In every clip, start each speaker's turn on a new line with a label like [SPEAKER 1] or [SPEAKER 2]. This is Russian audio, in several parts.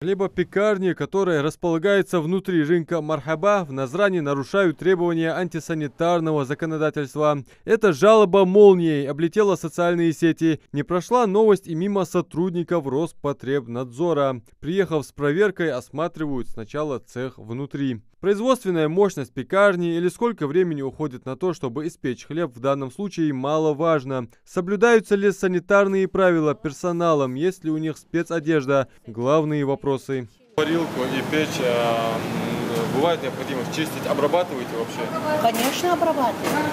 [SPEAKER 1] Хлебопекарни, которые располагаются внутри рынка Мархаба, в Назране нарушают требования антисанитарного законодательства. Эта жалоба молнией облетела социальные сети. Не прошла новость и мимо сотрудников Роспотребнадзора. Приехав с проверкой, осматривают сначала цех внутри. Производственная мощность пекарни или сколько времени уходит на то, чтобы испечь хлеб, в данном случае маловажно. Соблюдаются ли санитарные правила персоналом, есть ли у них спецодежда? Главные вопросы.
[SPEAKER 2] Парилку и печь бывает необходимость чистить, обрабатываете вообще?
[SPEAKER 3] Конечно, обрабатываем.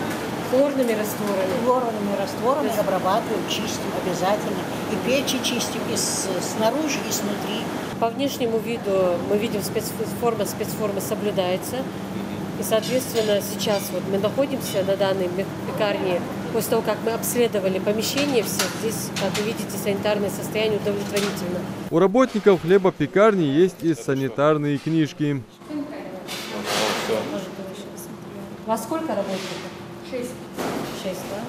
[SPEAKER 4] Хлорными растворами.
[SPEAKER 3] Хлорными растворами обрабатываем, чистим обязательно. И печи чистим и снаружи, и снутри.
[SPEAKER 4] По внешнему виду мы видим, спецформа соблюдается. И, соответственно, сейчас вот мы находимся на данной пекарне. После того, как мы обследовали помещение все, здесь, как вы видите, санитарное состояние удовлетворительно.
[SPEAKER 1] У работников хлебопекарни есть и санитарные книжки.
[SPEAKER 4] Во сколько работников? 6. 6, да?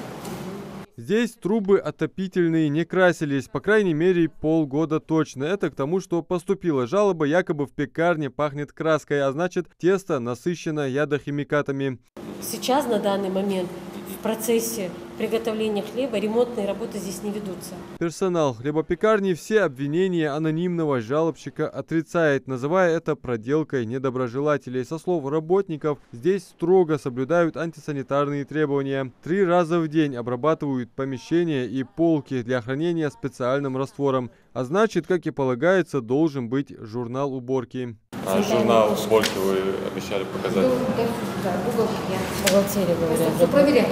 [SPEAKER 1] Здесь трубы отопительные не красились, по крайней мере, полгода точно. Это к тому, что поступила жалоба, якобы в пекарне пахнет краской, а значит, тесто насыщено ядохимикатами.
[SPEAKER 4] Сейчас, на данный момент, в процессе приготовления хлеба ремонтные работы здесь не ведутся.
[SPEAKER 1] Персонал хлебопекарни все обвинения анонимного жалобщика отрицает, называя это проделкой недоброжелателей. Со слов работников, здесь строго соблюдают антисанитарные требования. 3 раза в день обрабатывают помещения и полки для хранения специальным раствором. А значит, как и полагается, должен быть журнал уборки.
[SPEAKER 2] А журнал уборки вы обещали показать?
[SPEAKER 4] Да, бухгалтерия говорят.
[SPEAKER 3] Все проверяют,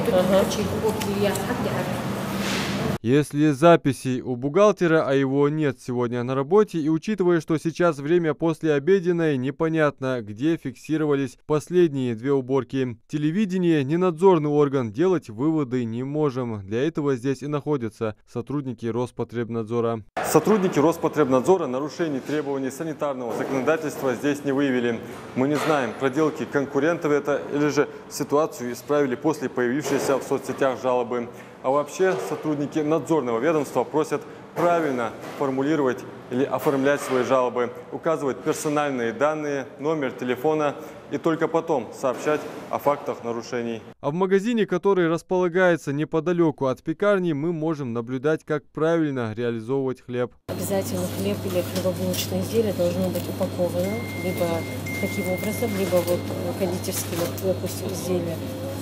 [SPEAKER 1] Если записей у бухгалтера, а его нет сегодня на работе, и учитывая, что сейчас время послеобеденное, непонятно, где фиксировались последние 2 уборки. Телевидение – ненадзорный орган, делать выводы не можем. Для этого здесь и находятся сотрудники Роспотребнадзора. Сотрудники Роспотребнадзора нарушений требований санитарного законодательства здесь не выявили. Мы не знаем, проделки конкурентов это или же ситуацию исправили после появившейся в соцсетях жалобы. А вообще сотрудники надзорного ведомства просят правильно формулировать или оформлять свои жалобы, указывать персональные данные, номер телефона и только потом сообщать о фактах нарушений. А в магазине, который располагается неподалеку от пекарни, мы можем наблюдать, как правильно реализовывать хлеб.
[SPEAKER 4] Обязательно хлеб или хлебобулочное изделие должно быть упаковано либо таким образом, либо вот кондитерские, допустим, изделия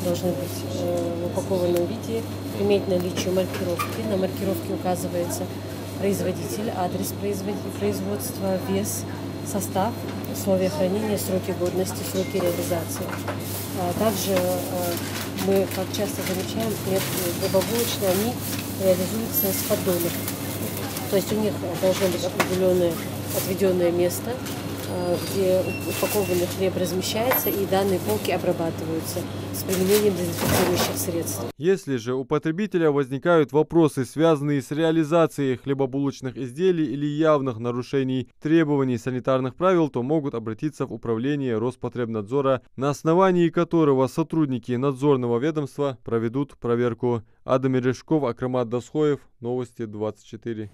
[SPEAKER 4] должны быть в упакованном виде, иметь наличие маркировки. На маркировке указывается производитель, адрес производства, вес, состав, условия хранения, сроки годности, сроки реализации. Также мы, как часто замечаем, хлебобулочные, они реализуются с поддонов. То есть у них должно быть определенное отведенное место, где упакованный хлеб размещается и данные полки обрабатываются с применением дезинфицирующих средств.
[SPEAKER 1] Если же у потребителя возникают вопросы, связанные с реализацией хлебобулочных изделий или явных нарушений требований санитарных правил, то могут обратиться в управление Роспотребнадзора, на основании которого сотрудники надзорного ведомства проведут проверку. Адам Мережков, Акрамат Дасхоев, Новости 24.